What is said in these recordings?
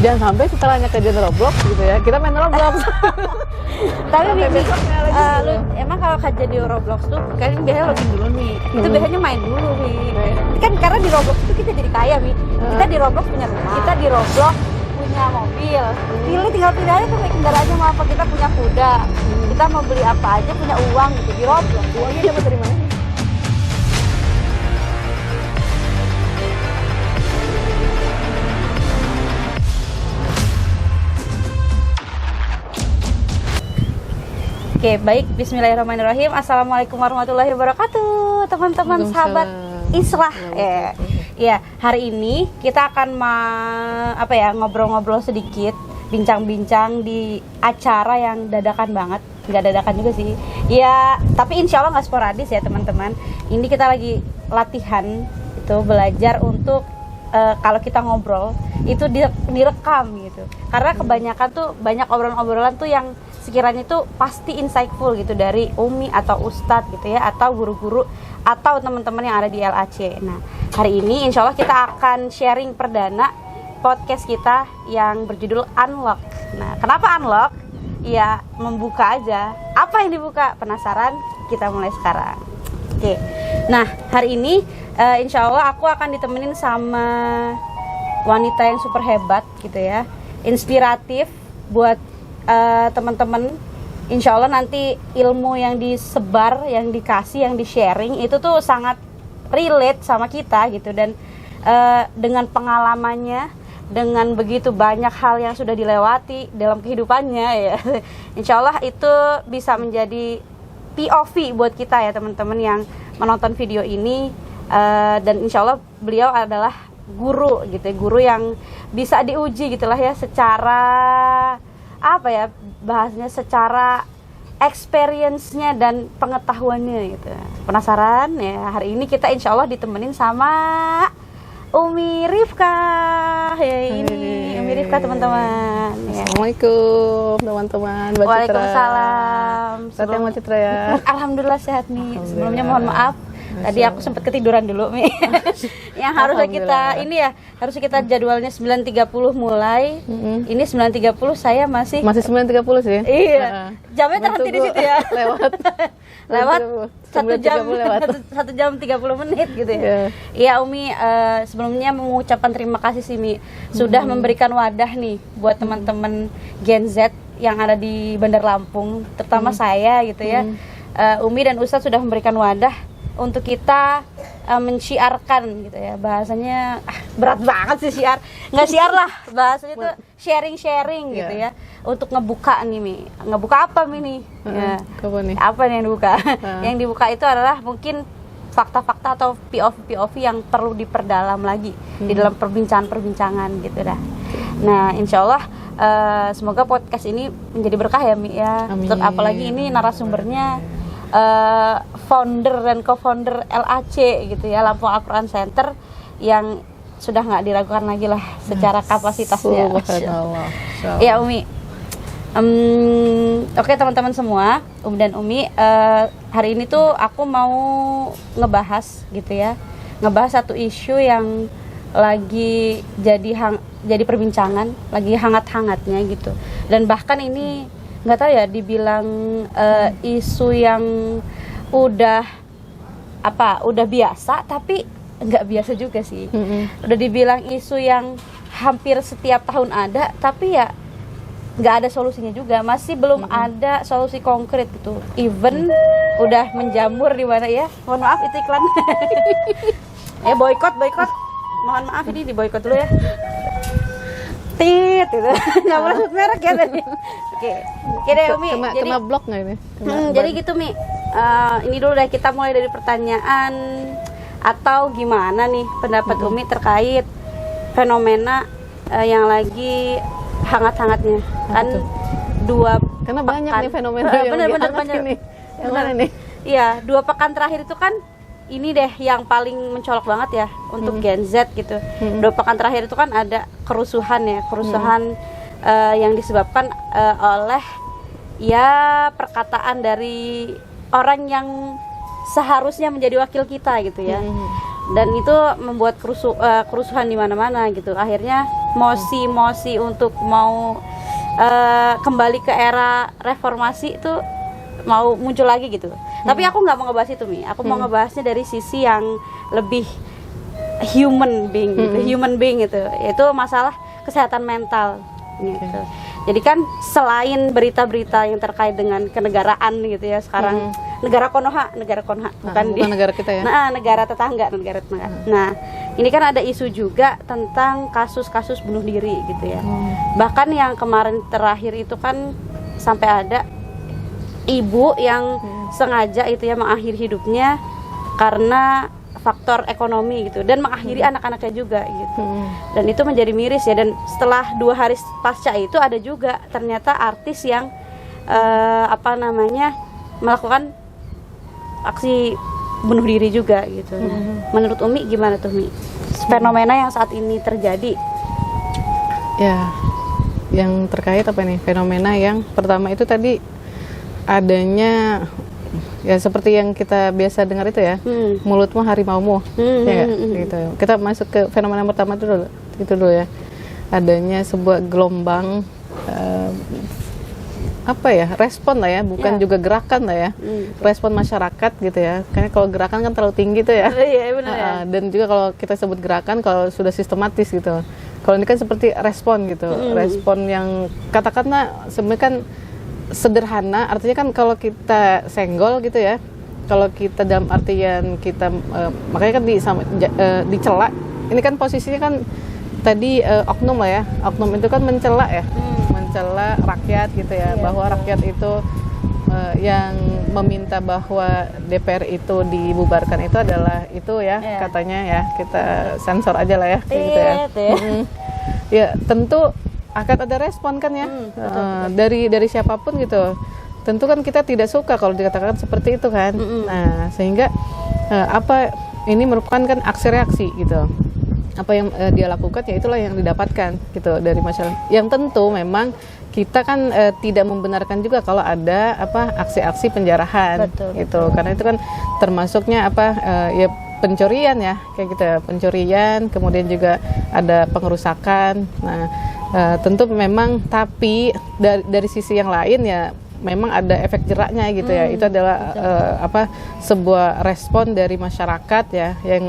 Jangan sampai setelahnya kejadian Roblox gitu ya, kita main Roblox. Tapi Mimi, gitu. emang kalau kejadian Roblox tuh kan biasanya login dulu nih. Itu biasanya main dulu nih. Kan karena di Roblox itu kita jadi kaya nih. Kita di Roblox punya rumah, kita di Roblox punya mobil. Tinggal pilih aja tuh naik kendaraannya mau apa, kita punya kuda. Kita mau beli apa aja punya uang gitu di Roblox. Uangnya dapat dari mana? Oke, baik. Bismillahirrahmanirrahim. Assalamualaikum warahmatullahi wabarakatuh, teman-teman sahabat Islah. Ya, hari ini kita akan ngobrol-ngobrol sedikit, bincang-bincang di acara yang dadakan banget. Nggak dadakan juga sih. Ya, tapi insya Allah nggak sporadis ya teman-teman. Ini kita lagi latihan, itu belajar untuk kalau kita ngobrol itu direkam gitu. Karena kebanyakan tuh banyak obrolan-obrolan tuh yang sekiranya itu pasti insightful gitu dari Umi atau Ustadz gitu ya, atau guru-guru atau teman-teman yang ada di LAC. Nah, hari ini insya Allah kita akan sharing perdana podcast kita yang berjudul Unlock. Nah, kenapa Unlock? Ya, membuka aja. Apa yang dibuka? Penasaran? Kita mulai sekarang. Oke. Nah, hari ini insya Allah aku akan ditemenin sama wanita yang super hebat gitu ya, inspiratif buat teman-teman. Insya Allah nanti ilmu yang disebar, yang dikasih, yang di-sharing itu tuh sangat relate sama kita gitu. Dan dengan pengalamannya, dengan begitu banyak hal yang sudah dilewati dalam kehidupannya ya, insya Allah itu bisa menjadi POV buat kita ya teman-teman yang menonton video ini. Dan insya Allah beliau adalah guru gitu ya, guru yang bisa diuji gitulah ya, secara apa ya bahasnya, secara experience-nya dan pengetahuannya gitu. Penasaran ya? Hari ini kita insya Allah ditemenin sama Umi Rifka. Ini Umi Rifka teman-teman. Assalamualaikum teman-teman. Waalaikumsalam. Mbak Citra ya. Alhamdulillah sehat nih. Sebelumnya mohon maaf. Tadi aku sempat ketiduran dulu, Mi. Yang harusnya kita harusnya kita jadwalnya 9.30 mulai. Ini 9.30 saya masih 9.30 sih. Iya. Jamnya terhenti di situ ya. Lewat 1 jam 30 menit gitu ya. Iya, Umi, sebelumnya mengucapkan terima kasih sih, Mi, sudah memberikan wadah nih buat teman-teman Gen Z yang ada di Bandar Lampung, terutama saya gitu ya. Umi dan Ustadz sudah memberikan wadah untuk kita menciarkan gitu ya, bahasanya berat banget sih syiar, nggak syiar lah bahasanya tuh sharing gitu ya, untuk ngebuka nih, Mi. Ngebuka apa, Mi, nih? Apa nih yang dibuka? Yang dibuka itu adalah mungkin fakta-fakta atau POV yang perlu diperdalam lagi di dalam perbincangan gitu dah. Nah, insya Allah semoga podcast ini menjadi berkah ya, Mi ya. Untuk apalagi ini narasumbernya founder dan co-founder LAC gitu ya, Lampung Al-Quran Center, yang sudah nggak diragukan lagi lah secara kapasitasnya. Ya, Umi. Oke teman-teman semua, dan Umi, hari ini tuh aku mau ngebahas gitu ya, ngebahas satu isu yang lagi jadi perbincangan, lagi hangat-hangatnya gitu. Dan bahkan ini nggak tahu ya, dibilang isu yang udah biasa, tapi nggak biasa juga sih. Udah dibilang isu yang hampir setiap tahun ada, tapi ya nggak ada solusinya juga, masih belum ada solusi konkret gitu. Even udah menjamur di mana ya, mohon maaf itu iklan. Boykot, mohon maaf ini diboykot dulu ya. Tit gitu. Nggak boleh sebut merek ya tadi. Oke deh, Umi. Kena blok nggak ini? Jadi gitu, Mi. Ini dulu deh, kita mulai dari pertanyaan atau gimana nih pendapat Umi terkait fenomena yang lagi hangat-hangatnya. Kan karena banyak nih fenomena yang hangat ini. Yang mana nih? Iya, 2 pekan terakhir itu kan ini deh yang paling mencolok banget ya untuk Gen Z gitu. 2 pekan terakhir itu kan ada kerusuhan yang disebabkan oleh ya perkataan dari orang yang seharusnya menjadi wakil kita gitu ya. Dan itu membuat kerusuhan di mana-mana gitu. Akhirnya mosi untuk mau kembali ke era reformasi itu mau muncul lagi gitu. Tapi aku nggak mau ngebahas itu, Mi. Aku mau ngebahasnya dari sisi yang lebih human being gitu, human being itu, yaitu masalah kesehatan mental gitu. Jadi kan selain berita-berita yang terkait dengan kenegaraan gitu ya sekarang, negara Konoha bukan negara kita ya. Nah, negara tetangga. Nah, ini kan ada isu juga tentang kasus-kasus bunuh diri gitu ya. Bahkan yang kemarin terakhir itu kan sampai ada ibu yang sengaja itu ya mengakhiri hidupnya karena faktor ekonomi gitu, dan mengakhiri anak-anaknya juga gitu. Dan itu menjadi miris ya. Dan setelah 2 hari pasca itu ada juga ternyata artis yang melakukan aksi bunuh diri juga gitu. Nah, menurut Umi gimana tuh, Mi, fenomena yang saat ini terjadi? Ya, yang terkait apa nih, fenomena yang pertama itu tadi adanya ya seperti yang kita biasa dengar itu ya, mulutmu harimaumu, ya gitu. Kita masuk ke fenomena pertama itu dulu ya, adanya sebuah gelombang respon lah ya, bukan juga gerakan lah ya, respon masyarakat gitu ya. Karena kalau gerakan kan terlalu tinggi tuh ya. Iya benar ya. Dan juga kalau kita sebut gerakan kalau sudah sistematis gitu. Kalau ini kan seperti respon gitu, respon yang katakanlah sebenarnya kan sederhana, artinya kan kalau kita senggol gitu ya, kalau kita dalam artian kita makanya kan dicela, ini kan posisinya kan tadi oknum lah ya, oknum itu kan mencela ya, mencela rakyat gitu ya, bahwa rakyat itu yang meminta bahwa DPR itu dibubarkan itu adalah itu ya, katanya ya, kita sensor aja lah ya, kayak gitu ya. Ya tentu akan ada respon kan ya, dari siapapun gitu. Tentu kan kita tidak suka kalau dikatakan seperti itu kan. Nah sehingga ini merupakan kan aksi reaksi gitu. Apa yang dia lakukan ya itulah yang didapatkan gitu dari masyarakat. Yang tentu memang kita kan tidak membenarkan juga kalau ada aksi-aksi penjarahan gitu. Karena itu kan termasuknya ya pencurian ya, kayak gitu ya, pencurian, kemudian juga ada pengerusakan. Nah tentu memang, tapi dari sisi yang lain ya memang ada efek jeraknya gitu ya. Itu adalah sebuah respon dari masyarakat ya yang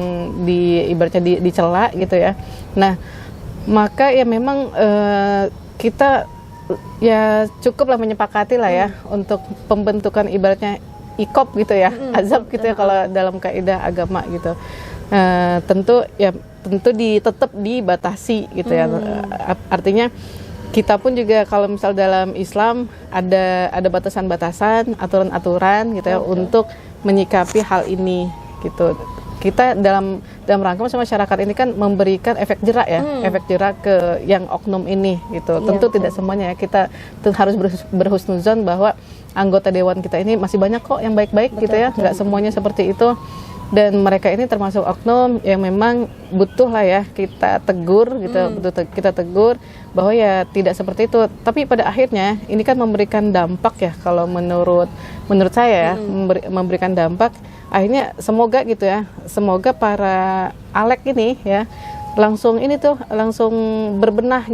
ibaratnya dicela gitu ya. Nah maka ya memang kita ya cukuplah menyepakati lah ya untuk pembentukan ibaratnya ikop gitu ya, azab gitu ya kalau dalam kaidah agama gitu. Tentu tetap dibatasi gitu ya. Artinya kita pun juga kalau misal dalam Islam ada batasan-batasan, aturan-aturan gitu ya, untuk menyikapi hal ini gitu. Kita dalam rangka masyarakat ini kan memberikan efek jerak ya, efek jerak ke yang oknum ini gitu. Tentu tidak semuanya ya, kita harus berhusnuzon bahwa anggota dewan kita ini masih banyak kok yang baik-baik gitu ya, nggak semuanya seperti itu. Dan mereka ini termasuk oknum yang memang butuh lah ya kita tegur gitu, kita tegur bahwa ya tidak seperti itu. Tapi pada akhirnya ini kan memberikan dampak ya, kalau menurut saya ya, memberikan dampak. Akhirnya semoga gitu ya, semoga para Alek ini ya langsung berbenah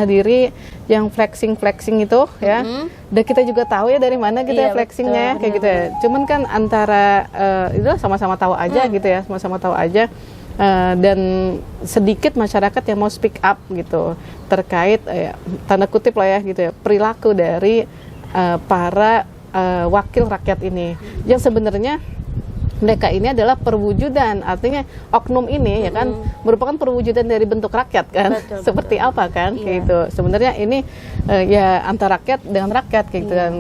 diri, yang flexing itu ya. Dan kita juga tahu ya dari mana gitu ya flexingnya kayak gitu ya. Cuman kan antara itu sama-sama tahu aja gitu ya, sama-sama tahu aja. Dan sedikit masyarakat yang mau speak up gitu terkait tanda kutip lah ya gitu ya, perilaku dari para wakil rakyat ini, yang sebenarnya mereka ini adalah perwujudan, artinya oknum ini ya kan merupakan perwujudan dari bentuk rakyat kan, seperti apa kan kayak gitu. Sebenarnya ini ya antara rakyat dengan rakyat kayak gitu kan.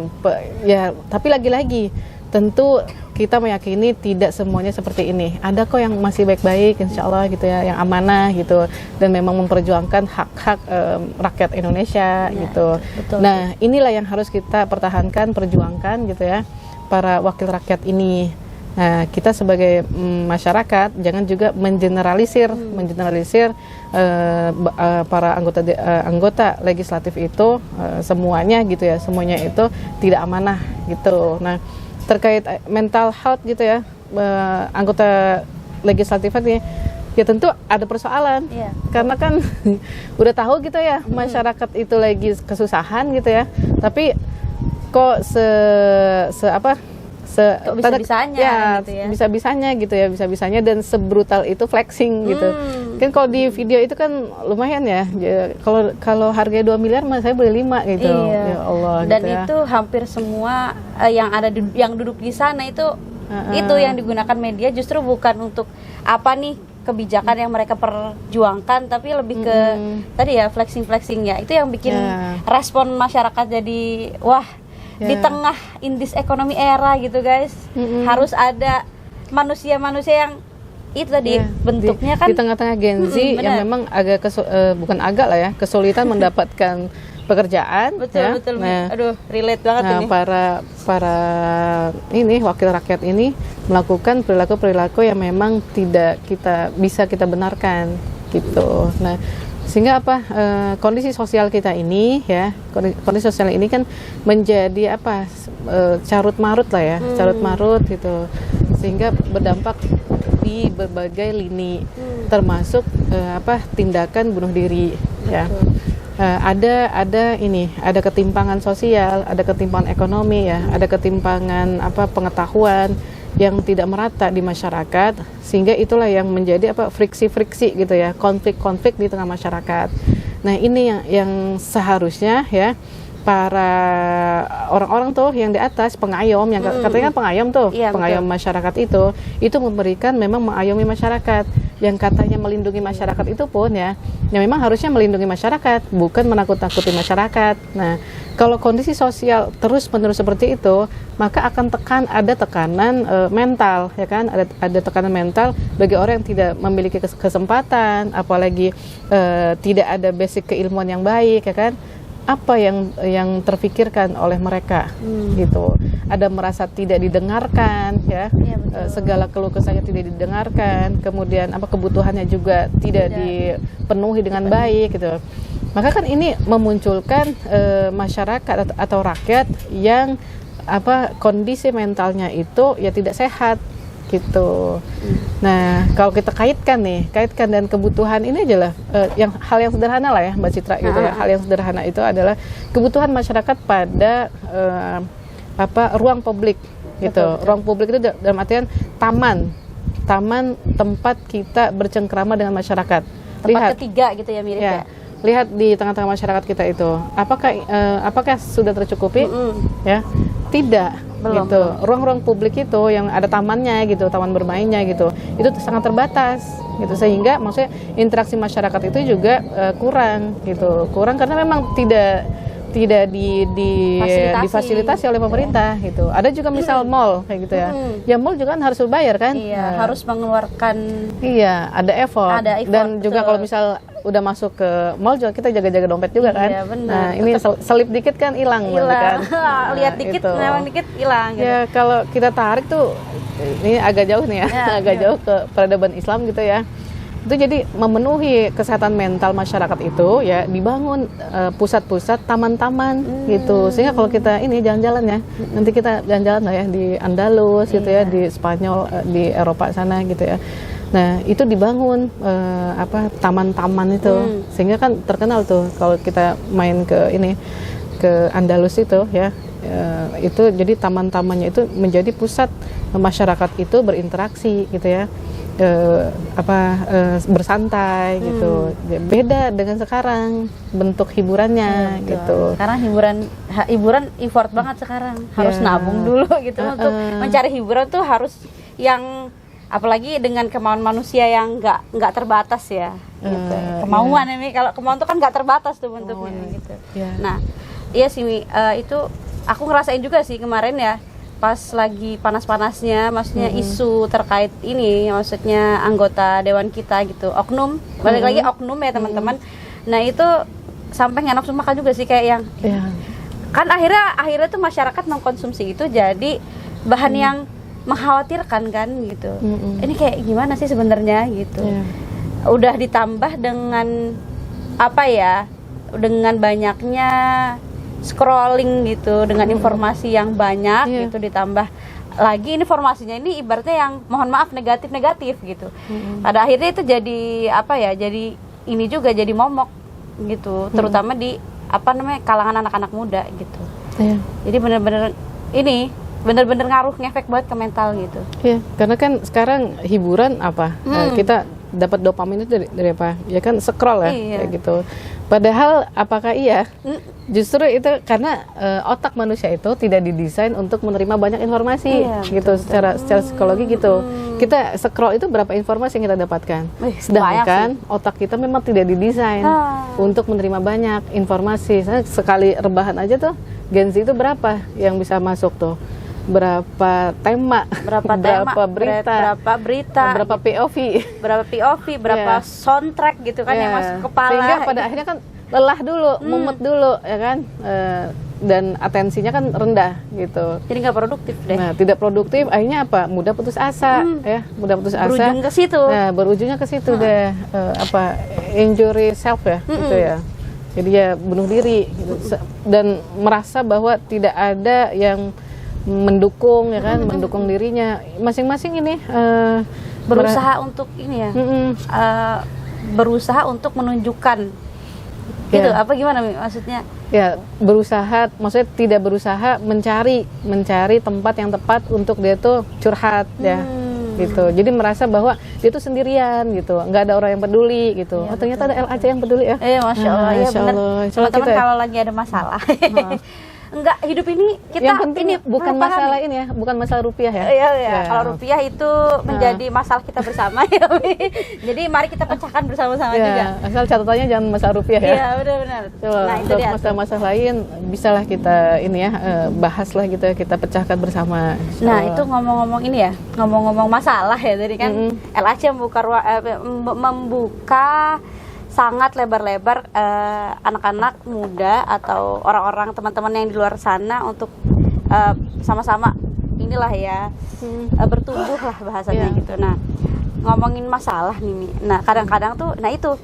Ya tapi lagi-lagi tentu kita meyakini tidak semuanya seperti ini. Ada kok yang masih baik-baik insya Allah gitu ya, yang amanah gitu, dan memang memperjuangkan hak-hak rakyat Indonesia gitu. Nah inilah yang harus kita pertahankan, perjuangkan gitu ya, para wakil rakyat ini. Nah, kita sebagai masyarakat jangan juga mengeneralisir para anggota legislatif itu semuanya gitu ya, semuanya itu tidak amanah gitu. Nah, terkait mental health gitu ya, anggota legislatif ini ya tentu ada persoalan. Karena kan udah tahu gitu ya, masyarakat itu lagi kesusahan gitu ya, tapi kok bisa-bisanya gitu ya. Bisa-bisanya gitu ya, bisa-bisanya dan sebrutal itu flexing gitu. Kan kalau di video itu kan lumayan ya. Kalau harganya 2 miliar mah saya beli 5 gitu. Ya Allah. Dan gitu itu hampir semua yang duduk di sana itu yang digunakan media justru bukan untuk apa nih kebijakan yang mereka perjuangkan, tapi lebih ke tadi ya flexing-flexingnya. Itu yang bikin respon masyarakat jadi wah. Di tengah indis ekonomi era gitu guys, harus ada manusia-manusia yang itu tadi bentuknya di tengah-tengah Gen Z yang memang agak bukan agak lah ya, kesulitan mendapatkan pekerjaan. Betul. Nah, aduh, relate banget ini. Para ini wakil rakyat ini melakukan perilaku-perilaku yang memang tidak bisa kita benarkan gitu. Nah, sehingga kondisi sosial kita ini ya, kondisi sosial ini kan menjadi carut marut lah ya, carut marut gitu, sehingga berdampak di berbagai lini, termasuk tindakan bunuh diri ya. Ada ketimpangan sosial, ada ketimpangan ekonomi ya, ada ketimpangan pengetahuan yang tidak merata di masyarakat, sehingga itulah yang menjadi friksi-friksi gitu ya, konflik-konflik di tengah masyarakat. Nah, ini yang seharusnya ya para orang-orang tuh yang di atas, pengayom, yang katanya kan pengayom tuh, pengayom masyarakat itu memberikan, memang mengayomi masyarakat, yang katanya melindungi masyarakat itu pun ya memang harusnya melindungi masyarakat, bukan menakut-nakuti masyarakat. Nah, kalau kondisi sosial terus-menerus seperti itu, maka akan ada tekanan mental, ya kan? Ada tekanan mental bagi orang yang tidak memiliki kesempatan, apalagi tidak ada basic keilmuan yang baik, ya kan? Apa yang terfikirkan oleh mereka gitu. Ada merasa tidak didengarkan ya, segala keluh kesahnya tidak didengarkan, kemudian kebutuhannya juga tidak dipenuhi dengan baik gitu. Maka kan ini memunculkan masyarakat atau rakyat yang kondisi mentalnya itu ya tidak sehat gitu. Nah, kalau kita kaitkan dan kebutuhan ini aja lah, hal yang sederhana lah ya Mbak Citra gitu ya. Hal yang sederhana itu adalah kebutuhan masyarakat pada ruang publik gitu. Betul. Ruang publik itu dalam artian taman tempat kita bercengkrama dengan masyarakat. Tempat ketiga gitu ya, mirip ya. Lihat di tengah-tengah masyarakat kita itu, apakah sudah tercukupi? Ya, tidak. Belum. Gitu. Ruang-ruang publik itu yang ada tamannya gitu, taman bermainnya gitu, itu sangat terbatas gitu, sehingga maksudnya interaksi masyarakat itu juga kurang karena memang tidak difasilitasi oleh pemerintah gitu. Ada juga misal mall kayak gitu ya. Ya mall juga kan harus berbayar kan? Iya, harus mengeluarkan. Iya, ada effort. Dan juga kalau misal udah masuk ke mall juga kita jaga-jaga dompet juga kan. Iya, benar. Nah, ini selip dikit kan hilang kan. Lihat dikit, memang dikit hilang gitu. Ya, kalau kita tarik tuh ini agak jauh nih ya. Agak jauh ke peradaban Islam gitu ya. Itu jadi memenuhi kesehatan mental masyarakat itu ya, dibangun pusat-pusat taman-taman gitu, sehingga kalau kita ini jalan-jalan ya, nanti kita jalan-jalan lah ya di Andalus gitu ya, di Spanyol, di Eropa sana gitu ya. Nah, itu dibangun taman-taman itu, sehingga kan terkenal tuh kalau kita main ke Andalus itu ya, itu jadi taman-tamannya itu menjadi pusat masyarakat itu berinteraksi gitu ya. Bersantai gitu. Beda dengan sekarang bentuk hiburannya gitu. Sekarang hiburan effort banget sekarang. Harus nabung dulu gitu untuk mencari hiburan tuh harus yang, apalagi dengan kemauan manusia yang nggak terbatas ya gitu. Kemauan ini, kalau kemauan tuh kan nggak terbatas tuh bentuknya gitu. Nah, iya sih itu aku ngerasain juga sih kemarin ya, pas lagi panas-panasnya, maksudnya isu terkait ini, maksudnya anggota dewan kita gitu, oknum, balik lagi oknum ya teman-teman. Nah, itu sampai nggak nafsu makan juga sih, kayak yang kan akhirnya tuh masyarakat mengkonsumsi itu jadi bahan yang mengkhawatirkan kan gitu. Ini kayak gimana sih sebenarnya gitu. Udah ditambah dengan dengan banyaknya scrolling gitu, dengan informasi yang banyak gitu, ditambah lagi informasinya ini ibaratnya yang mohon maaf negatif gitu. Pada akhirnya itu jadi apa ya, jadi ini juga jadi momok gitu, terutama di apa namanya kalangan anak-anak muda gitu. Iya. Jadi bener-bener ngaruh, ngefek banget ke mental gitu. Iya, karena kan sekarang hiburan apa? Kita dapat dopamin itu dari apa? Ya kan scroll ya, Iya. kayak gitu. Padahal apakah iya? Justru itu karena otak manusia itu tidak didesain untuk menerima banyak informasi, Iya, gitu. Secara psikologi gitu. Kita scroll itu berapa informasi yang kita dapatkan. Sedangkan otak kita memang tidak didesain untuk menerima banyak informasi. Sekali rebahan aja tuh, Gen Z itu berapa yang bisa masuk tuh? Berapa tema, berapa berita, berapa POV, berapa soundtrack gitu kan yang masuk ke kepala. Sehingga pada akhirnya kan lelah dulu, mumet dulu, ya kan, dan atensinya kan rendah gitu. Jadi nggak produktif deh. Nah, tidak produktif, akhirnya apa? Mudah putus asa, ya, mudah putus asa. Berujung ke situ. Nah, berujungnya ke situ deh, injury self ya, gitu ya. Jadi ya bunuh diri, gitu. Dan merasa bahwa tidak ada yang mendukung, ya kan, mendukung dirinya. Masing-masing ini berusaha untuk ini ya, berusaha untuk menunjukkan gitu. Apa gimana maksudnya? Ya, berusaha, maksudnya tidak berusaha mencari tempat yang tepat untuk dia tuh curhat ya, gitu. Jadi merasa bahwa dia tuh sendirian gitu, nggak ada orang yang peduli gitu. Ya, ternyata ada LAC yang peduli ya. Masya Allah, ya benar. Teman-teman kalau lagi ada masalah. Enggak, hidup ini kita yang penting ini bukan masalah ini ya, bukan masalah rupiah ya. Iya. Kalau rupiah itu menjadi masalah kita bersama ya. Jadi mari kita pecahkan bersama-sama juga. Asal catatannya jangan masalah rupiah ya. Iya, benar-benar. Nah, itu dia. Masalah-masalah lain bisalah kita ini ya, bahaslah gitu ya, kita pecahkan bersama. Nah, itu ngomong-ngomong ini ya, ngomong-ngomong masalah ya, tadi kan LAC membuka sangat lebar-lebar anak-anak muda atau orang-orang teman-teman yang di luar sana untuk sama-sama inilah ya, bertumbuh lah bahasanya gitu. Nah, ngomongin masalah nih, nah kadang-kadang tuh, nah itu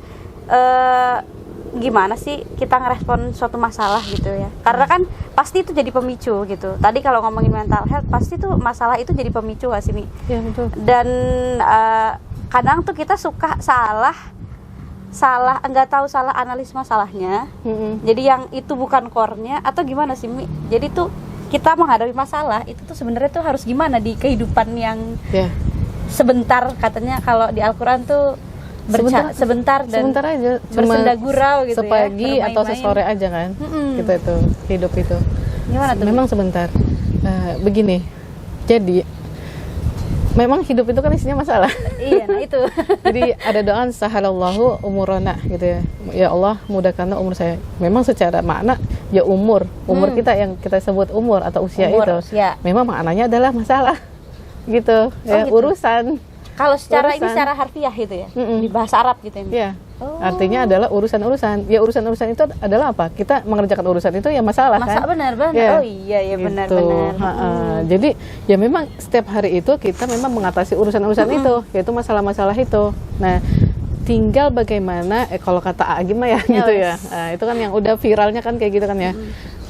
gimana sih kita ngerespon suatu masalah gitu ya, karena kan pasti itu jadi pemicu gitu. Tadi kalau ngomongin mental health, pasti tuh masalah itu jadi pemicu gak sih, Mi? Iya, betul. Dan kadang tuh kita suka salah nggak tahu salah analis masalahnya. Jadi yang itu bukan core-nya atau gimana sih, Mi? Jadi tuh kita menghadapi masalah itu tuh sebenarnya tuh harus gimana di kehidupan yang sebentar, katanya kalau di Al-Quran tuh sebentar dan sebentar aja, bersenda gurau gitu, sepagi ya, atau sesore aja kan. Gitu itu hidup itu. Gimana tuh? Memang sebentar. Begini. Jadi memang hidup itu kan isinya masalah. Iya, nah itu. Jadi ada doa sahalallahu umurana gitu ya. Ya Allah, mudahkanlah umur saya. Memang secara makna ya umur kita yang kita sebut umur atau usia itu. Memang maknanya adalah masalah. Gitu. Ya, gitu. Urusan. Kalau secara ini secara harfiah gitu ya. Di bahasa Arab gitu ya. Iya. Artinya adalah urusan-urusan. Ya urusan-urusan itu adalah apa? Kita mengerjakan urusan itu ya masalah kan? Benar. Ya. Oh iya gitu. benar. Jadi ya memang setiap hari itu kita memang mengatasi urusan-urusan itu, yaitu masalah-masalah itu. Nah, tinggal bagaimana kalau kata Agim ya gitu ya. Nah, itu kan yang udah viralnya kan kayak gitu kan ya.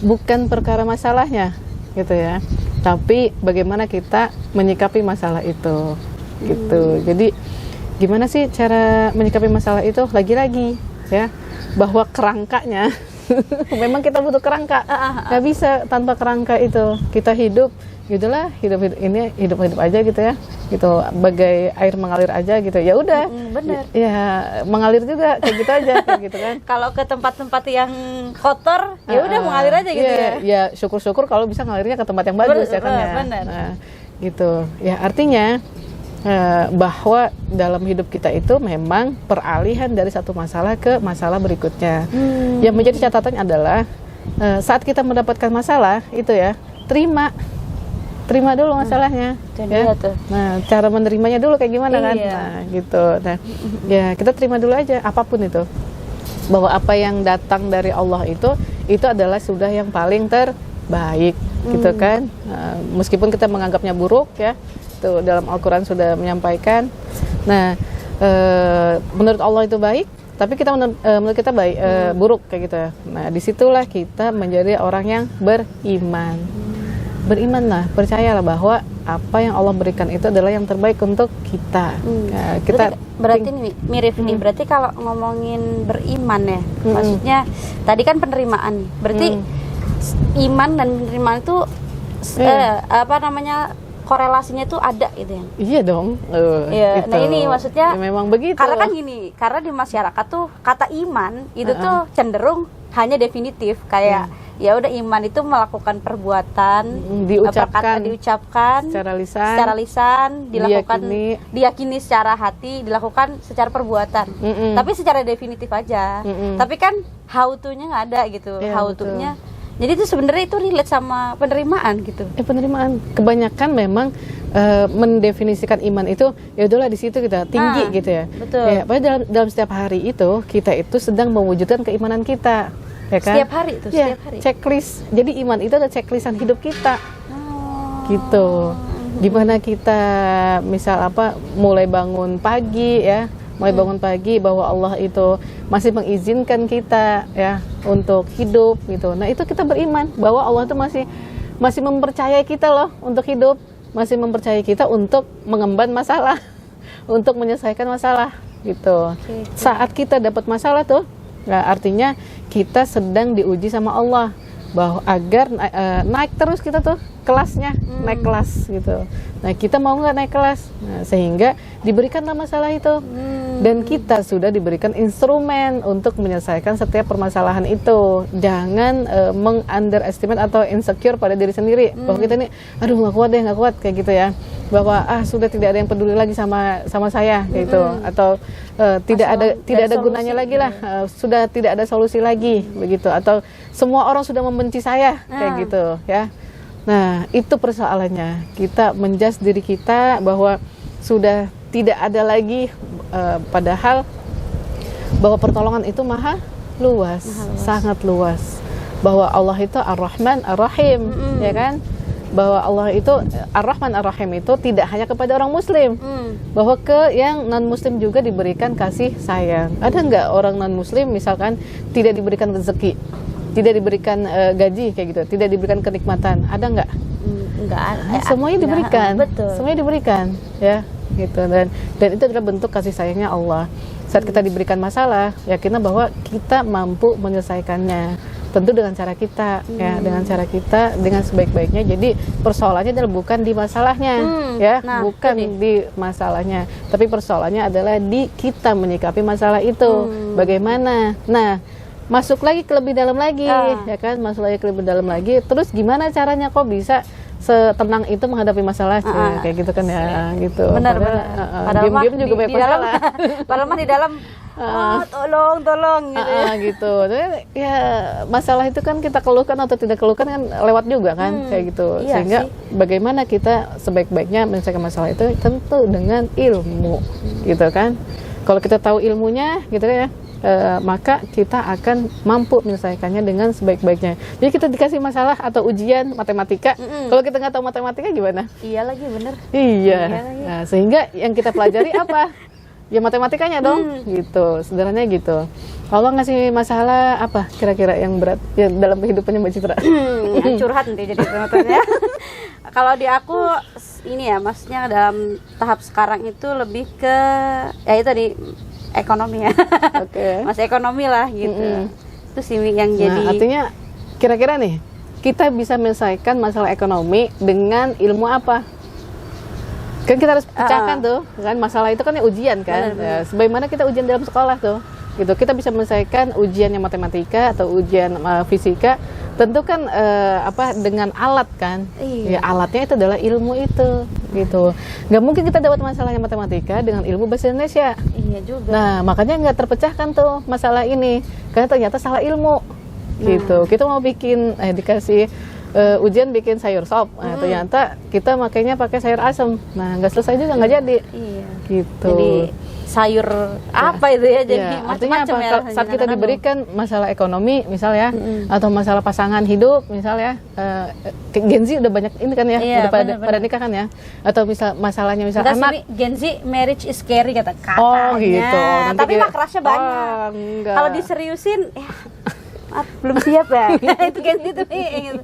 Bukan perkara masalahnya gitu ya. Tapi bagaimana kita menyikapi masalah itu. Gitu. Jadi gimana sih cara menyikapi masalah itu? Lagi-lagi ya, bahwa kerangkanya memang kita butuh kerangka. Nggak bisa tanpa kerangka itu. Kita hidup gitulah, hidup ini hidup aja gitu ya, gitu, bagai air mengalir aja gitu. Ya udah, bener ya mengalir juga kayak gitu aja kayak gitu kan. Kalau ke tempat-tempat yang kotor ya udah mengalir aja gitu ya. Ya syukur-syukur kalau bisa ngalirnya ke tempat yang bagus ya kan ya. Nah, gitu ya, artinya bahwa dalam hidup kita itu memang peralihan dari satu masalah ke masalah berikutnya. Yang menjadi catatan adalah saat kita mendapatkan masalah itu ya, terima dulu masalahnya. Ya. Nah, cara menerimanya dulu kayak gimana kan? Nah, gitu. Nah, ya kita terima dulu aja apapun itu. Bahwa apa yang datang dari Allah itu adalah sudah yang paling terbaik, gitu kan? Meskipun kita menganggapnya buruk ya. Tuh, dalam Al-Quran sudah menyampaikan. Nah, menurut Allah itu baik, tapi kita menurut kita baik, buruk kayak gitu ya. Nah, disitulah kita menjadi orang yang beriman. Berimanlah, percayalah bahwa apa yang Allah berikan itu adalah yang terbaik untuk kita. Ya, kita berarti nih mirip nih. Berarti kalau ngomongin beriman ya, maksudnya tadi kan penerimaan nih. Berarti iman dan penerimaan itu apa namanya, korelasinya tuh ada gitu ya. Iya dong. Iya. Gitu. Nah ini maksudnya Ya, memang begitu. karena kan gini, karena di masyarakat tuh kata iman itu tuh cenderung hanya definitif, kayak ya udah iman itu melakukan perbuatan, diucapkan secara lisan, dilakukan diyakini secara hati, dilakukan secara perbuatan. Tapi secara definitif aja. Tapi kan how to-nya nggak ada gitu. Ya, how to-nya. Jadi itu sebenarnya itu relate sama penerimaan gitu. Penerimaan kebanyakan memang mendefinisikan iman itu ya udahlah di situ kita tinggi gitu ya. Betul. Ya, padahal dalam setiap hari itu kita itu sedang mewujudkan keimanan kita. Ya kan? Setiap hari itu, ya, setiap hari. Checklist. Jadi iman itu adalah checklistan hidup kita. Gitu. Gimana kita misal mulai bangun pagi ya, bangun pagi bahwa Allah itu masih mengizinkan kita ya untuk hidup gitu. Nah, itu kita beriman bahwa Allah itu masih mempercayai kita loh untuk hidup, masih mempercayai kita untuk mengemban masalah, untuk menyelesaikan masalah gitu. Saat kita dapat masalah tuh, nah, artinya kita sedang diuji sama Allah bahwa agar naik terus kita tuh kelasnya, naik kelas gitu. Nah, kita mau nggak naik kelas? Nah, sehingga diberikanlah masalah itu. Dan kita sudah diberikan instrumen untuk menyelesaikan setiap permasalahan itu. Jangan meng-underestimate atau insecure pada diri sendiri. Bahwa kita ini, aduh nggak kuat kayak gitu ya. Bahwa sudah tidak ada yang peduli lagi sama saya gitu. Atau tidak ada gunanya lagi lah. Sudah tidak ada solusi lagi begitu. Atau semua orang sudah membenci saya kayak gitu ya. Nah, itu persoalannya. Kita menjudge diri kita bahwa sudah tidak ada lagi, padahal bahwa pertolongan itu maha luas, sangat luas. Bahwa Allah itu Ar-Rahman Ar-Rahim, ya kan? Bahwa Allah itu Ar-Rahman Ar-Rahim itu tidak hanya kepada orang Muslim, bahwa ke yang non Muslim juga diberikan kasih sayang. Ada nggak orang non Muslim misalkan tidak diberikan rezeki? Tidak diberikan gaji kayak gitu, tidak diberikan kenikmatan, ada nggak? Enggak. Semuanya diberikan, betul. Semuanya diberikan, ya, gitu. Dan itu adalah bentuk kasih sayangnya Allah. Saat kita diberikan masalah, yakinlah bahwa kita mampu menyelesaikannya. Tentu dengan cara kita, ya, dengan sebaik-baiknya. Jadi persoalannya adalah bukan di masalahnya, ya, bukan di masalahnya, tapi persoalannya adalah di kita menyikapi masalah itu. Bagaimana? Nah, masuk lagi ke lebih dalam lagi, ya kan? Masuk lagi ke lebih dalam lagi. Terus gimana caranya kok bisa setenang itu menghadapi masalah, kayak gitu kan ya, gitu. Benar. Diam-diam juga banyak masalah. Padahal mah di dalam, tolong gitu. Gitu. Jadi, ya masalah itu kan kita keluhkan atau tidak keluhkan kan lewat juga kan, kayak gitu. Iya Sehingga sih. bagaimana kita sebaik-baiknya menyelesaikan masalah itu tentu dengan ilmu, gitu kan? Kalau kita tahu ilmunya, gitu kan ya. Maka kita akan mampu menyelesaikannya dengan sebaik-baiknya. Jadi kita dikasih masalah atau ujian matematika, kalau kita nggak tahu matematika gimana? Iya lagi, bener. Iya. Nah, sehingga yang kita pelajari apa? Ya matematikanya dong, gitu. Sederhananya gitu. Allah ngasih masalah apa kira-kira yang berat ya, dalam kehidupannya Mbak Citra? Curhat nanti jadi penontonnya. Kalau di aku ini ya, maksudnya dalam tahap sekarang itu lebih ke ya itu tadi ekonomi ya. Masih ekonomi lah gitu. Itu sih yang jadi. Artinya kira-kira nih kita bisa menyelesaikan masalah ekonomi dengan ilmu apa? Kan kita harus pecahkan tuh kan, masalah itu kan ujian kan. Ya, sebagaimana kita ujian dalam sekolah tuh. Gitu. Kita bisa menyelesaikan ujiannya matematika atau ujian fisika. Tentu kan dengan alat kan. Ya alatnya itu adalah ilmu itu gitu. Nggak mungkin kita dapat masalahnya matematika dengan ilmu bahasa Indonesia. Iya juga. Nah, makanya nggak terpecahkan tuh masalah ini karena ternyata salah ilmu. Gitu. Kita mau bikin dikasih ujian bikin sayur sop. Nah, ternyata kita makanya pakai sayur asem. Nah, nggak selesai juga, nggak jadi. Iya. Gitu. Jadi sayur apa itu ya, jadi artinya apa? Ya, saat kita diberikan masalah ekonomi misal ya, atau masalah pasangan hidup misal ya, Gen Z udah banyak ini kan ya, udah pada nikah kan ya, atau misal masalahnya misal anak. Gen Z marriage is scary katanya. Oh gitu. Nanti tapi makrasnya banyak. Kalau diseriusin ya belum siap ya. Itu Gen Z tuh gitu.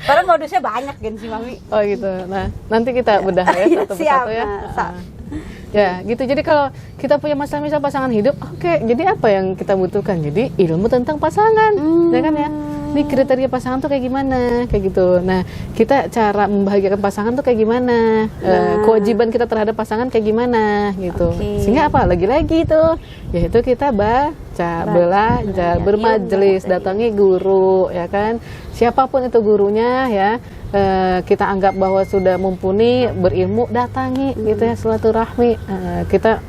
Karena modusnya banyak kan sih Mami. Oh gitu. Nah, nanti kita bedah ya satu persatu ya. Ya, gitu. Jadi kalau kita punya masalah misal pasangan hidup, oke, jadi apa yang kita butuhkan? Jadi ilmu tentang pasangan, ya kan ya? Ini kriteria pasangan tuh kayak gimana, kayak gitu. Nah, kita cara membahagiakan pasangan tuh kayak gimana, kewajiban kita terhadap pasangan kayak gimana, gitu. Sehingga apa? Lagi-lagi tuh, yaitu kita baca, belajar, bermajelis, datangi guru, ya kan? Siapapun itu gurunya, ya. Kita anggap bahwa sudah mumpuni berilmu, datangi gitu ya, silaturahmi, kita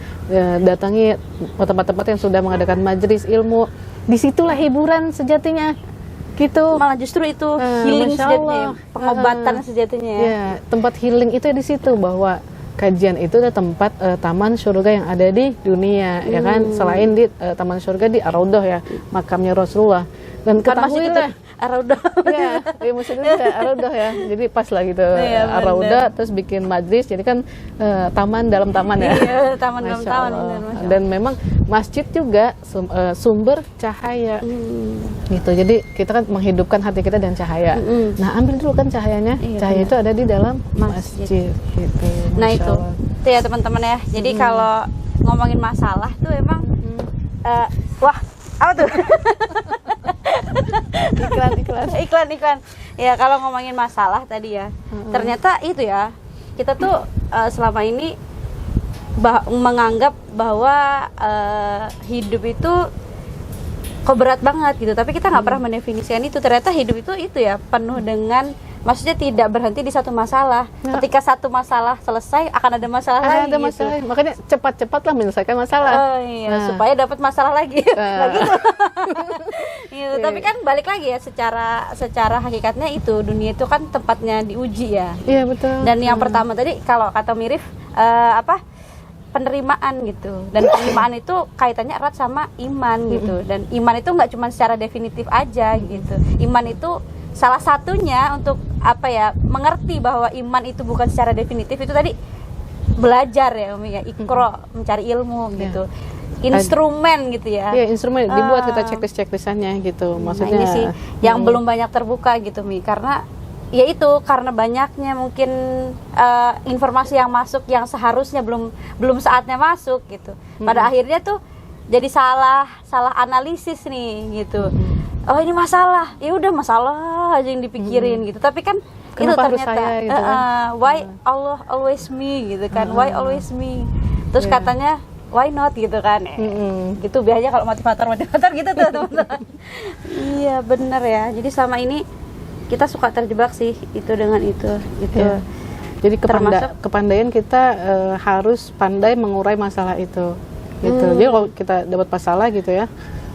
datangi tempat-tempat yang sudah mengadakan majelis ilmu. Disitulah hiburan sejatinya gitu. Malah justru itu healing sejatinya, pengobatan sejatinya ya. Ya, tempat healing itu di situ, bahwa kajian itu adalah tempat taman surga yang ada di dunia, ya kan, selain di taman surga di Ar-Raudhah ya, makamnya Rasulullah. Dan ketahuilah Ar-Raudhah. Ya, di masjid itu Ar-Raudhah ya. Jadi pas lah gitu. Ar-Raudhah terus bikin majlis. Jadi kan taman dalam taman ya. Iya, taman dalam taman. Dan memang masjid juga sumber cahaya. Gitu. Jadi kita kan menghidupkan hati kita dengan cahaya. Nah, ambil dulu kan cahayanya. Cahaya itu ada di dalam masjid gitu. Nah, itu ya teman-teman ya. Jadi kalau ngomongin masalah tuh emang wah, apa tuh? iklan. Ya, kalau ngomongin masalah tadi ya, ternyata itu ya, kita tuh selama ini menganggap bahwa hidup itu kok berat banget gitu, tapi kita nggak pernah mendefinisikan itu. Ternyata hidup itu ya penuh dengan, maksudnya tidak berhenti di satu masalah. Ketika satu masalah selesai, akan ada masalah lagi. Ada masalah. Gitu. Makanya cepat-cepatlah menyelesaikan masalah. Oh iya, supaya dapat masalah lagi. Gitu. Gitu. Tapi kan balik lagi ya, secara hakikatnya itu dunia itu kan tempatnya diuji ya. Iya betul. Dan yang pertama tadi kalau kata Mirif penerimaan gitu, dan penerimaan itu kaitannya erat sama iman gitu. Dan iman itu nggak cuma secara definitif aja gitu. Iman itu salah satunya untuk apa ya, mengerti bahwa iman itu bukan secara definitif, itu tadi belajar ya Umi ya, ikro, mencari ilmu gitu, instrumen gitu ya. Iya, instrumen dibuat kita checklist-checklistannya gitu. Maksudnya ini sih yang belum banyak terbuka gitu Mi, karena ya itu karena banyaknya mungkin informasi yang masuk yang seharusnya belum saatnya masuk gitu. Pada akhirnya tuh jadi salah analisis nih gitu. Oh ini masalah, ya udah masalah aja yang dipikirin gitu. Tapi kan kenapa itu ternyata saya, gitu kan? Why Allah always me gitu kan? Why always me? Terus katanya why not gitu kan? Gitu biasanya kalau motivator gitu tuh teman-teman. Iya bener ya. Jadi selama ini kita suka terjebak sih itu dengan itu gitu. Ya. Jadi kepandaian kita harus pandai mengurai masalah itu gitu. Jadi kalau kita dapat masalah gitu ya,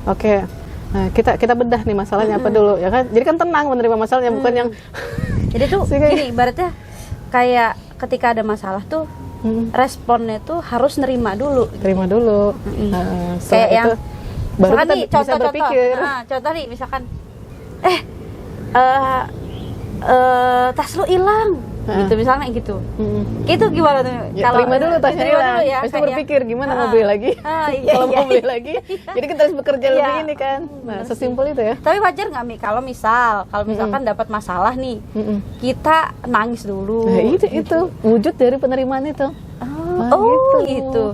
oke, nah kita bedah nih masalahnya apa dulu ya kan. Jadi kan tenang menerima masalahnya, bukan yang jadi tuh gini, ibaratnya kayak ketika ada masalah tuh responnya tuh harus nerima dulu. Terima dulu. Kayak yang baru kita nih, bisa berpikir. Contoh nih misalkan tas lu hilang gitu misalnya gitu. Itu gimana tuh? Ya, kalau terima dulu tasnya hilang. Ya, terus berpikir gimana mau beli lagi. Kalau mau beli lagi, jadi kita harus bekerja lebih ini kan. Nah, sesimpel itu ya. Tapi wajar nggak Mi kalau misalkan dapat masalah nih, kita nangis dulu. Nah, itu wujud dari penerimaan itu. Gitu.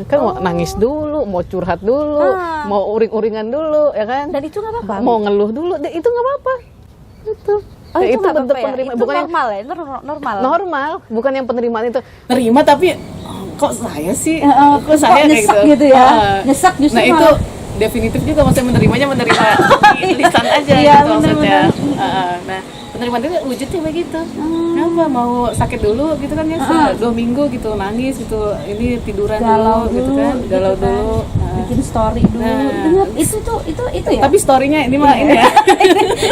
Kan mau nangis dulu, mau curhat dulu, mau uring-uringan dulu, ya kan? Dan itu nggak apa-apa. Mau ngeluh dulu, itu nggak apa-apa. Itu. Itu bentuk ya? penerimaan, itu bukan normal ya, normal, bukan yang penerimaan itu terima tapi kok saya sih, kok saya kayak gitu ya, nyesek justru. Nah itu definitif juga, maksudnya menerimanya menerima di lisan aja gitu maksudnya. Nah penerimaan itu wujudnya begitu. Kenapa mau sakit dulu gitu kan ya, 2 minggu gitu nangis gitu, ini tiduran galau dulu gitu kan, galau dulu, bikin story dulu. Itu ya. Tapi storynya ini mah ini ya.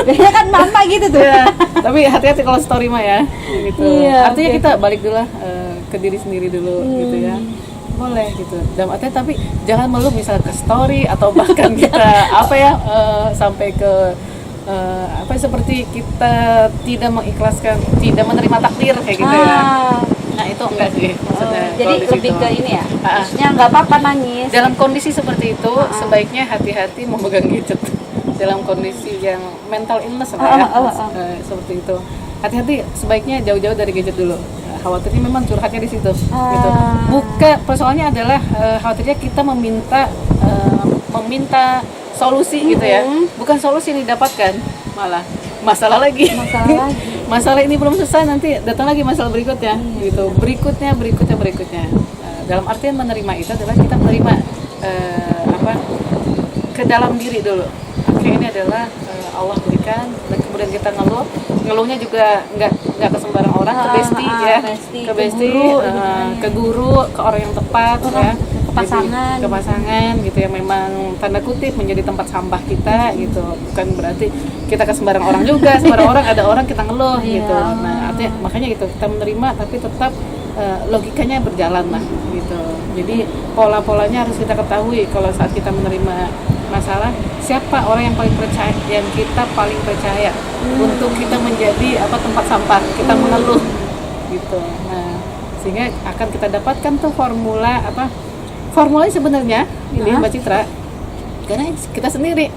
Biasanya kan mama gitu tuh. Ya, tapi hati-hati kalau story mah ya gitu. Artinya kita balik dulu lah ke diri sendiri dulu gitu ya. Boleh gitu. Dalam artinya tapi jangan melulu misalnya ke story atau bahkan kita sampai ke seperti kita tidak mengikhlaskan, tidak menerima takdir kayak gitu ya. Nah itu enggak sih maksudnya. Jadi lebih ke ini ya, maksudnya nggak apa-apa nangis. Dalam kondisi seperti itu sebaiknya hati-hati memegang gadget. dalam kondisi yang mental illness lah ya, seperti itu. Hati-hati, sebaiknya jauh-jauh dari gadget dulu. Khawatirnya memang curhatnya di situ. Gitu. Persoalannya adalah khawatirnya kita meminta solusi gitu ya, bukan solusi yang didapatkan, malah masalah lagi. Masalah ini belum selesai, nanti datang lagi masalah berikutnya, gitu. Berikutnya. Dalam artian menerima itu adalah kita menerima ke dalam diri dulu. Oke, ini adalah Allah berikan, dan kemudian kita ngeluhnya juga nggak ke sembarang orang, ke bestie ya, ke bestie, ke guru, ke orang yang tepat ya. Ke pasangan gitu ya, memang tanda kutip menjadi tempat sampah kita gitu, bukan berarti kita ke sembarang orang juga. Sembarang orang ada orang kita ngeluh gitu. Nah artinya makanya gitu, kita menerima tapi tetap logikanya berjalan lah gitu. Jadi pola-polanya harus kita ketahui kalau saat kita menerima masalah, siapa orang yang paling percaya, yang kita paling percaya untuk kita menjadi tempat sampah kita mengeluh gitu. Nah sehingga akan kita dapatkan tuh formulanya sebenarnya ini Mbak Citra, karena kita sendiri.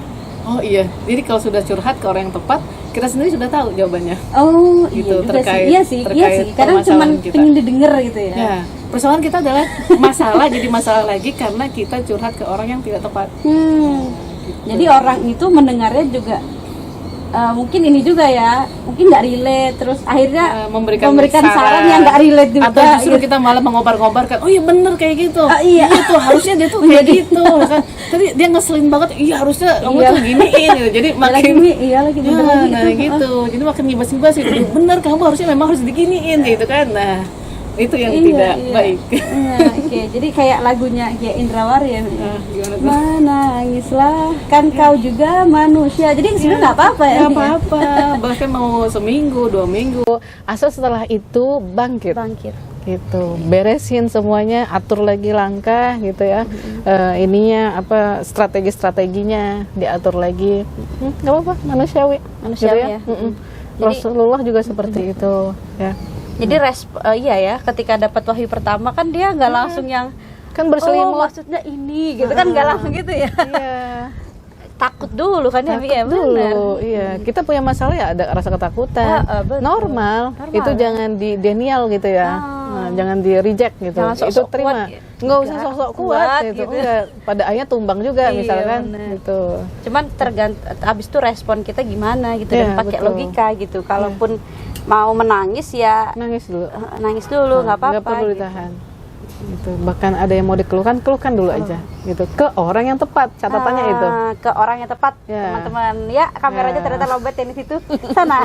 Oh iya, jadi kalau sudah curhat ke orang yang tepat, kita sendiri sudah tahu jawabannya. Oh gitu, iya sih. Kadang cuma pengen didengar gitu ya. Ya, persoalan kita adalah masalah jadi masalah lagi karena kita curhat ke orang yang tidak tepat. Gitu. Jadi orang itu mendengarnya juga mungkin ini juga ya, mungkin nggak relate, terus akhirnya memberikan saran yang nggak relate juga, atau justru kita malah mengobar-ngobarkan, oh iya bener kayak gitu, iya tuh harusnya dia tuh kayak gitu kan, tadi dia ngeselin banget, iya harusnya kamu tuh giniin gitu. Jadi makin gitu, jadi makin ngibas-ngibas gitu, bener kamu harusnya memang harus diginiin gitu kan. Nah itu yang tidak baik. Oke, jadi kayak lagunya kayak Indrawari ya. Menangislah, kan kau juga manusia. Jadi sebenarnya nggak apa-apa ya. Nggak apa-apa, bahkan mau seminggu, 2 minggu. Asal setelah itu bangkit. Gitu, beresin semuanya, atur lagi langkah gitu ya. Ininya strategi-strateginya diatur lagi. Nggak apa-apa, manusiawi gitu ya. Rasulullah juga seperti itu ya. Jadi iya ya, ketika dapat wahyu pertama kan dia nggak langsung yang kan berselimut, maksudnya ini gitu kan, nggak langsung gitu ya. Iya. Takut dulu kan ya, dulu. Iya, kita punya masalah ya ada rasa ketakutan. Normal. Itu jangan di denial gitu ya. Nah, jangan di reject gitu. Itu terima. Nggak usah sok-sok kuat gitu. Enggak, pada akhirnya tumbang juga misalkan gitu. Cuman abis itu respon kita gimana gitu, dan pakai logika gitu. Kalaupun mau menangis ya nangis dulu, nggak apa-apa, nggak perlu ditahan gitu. Bahkan ada yang mau keluhkan dulu aja gitu, ke orang yang tepat. Catatannya itu ke orang yang tepat, teman-teman ya. Kameranya ternyata lobet yang di situ sana.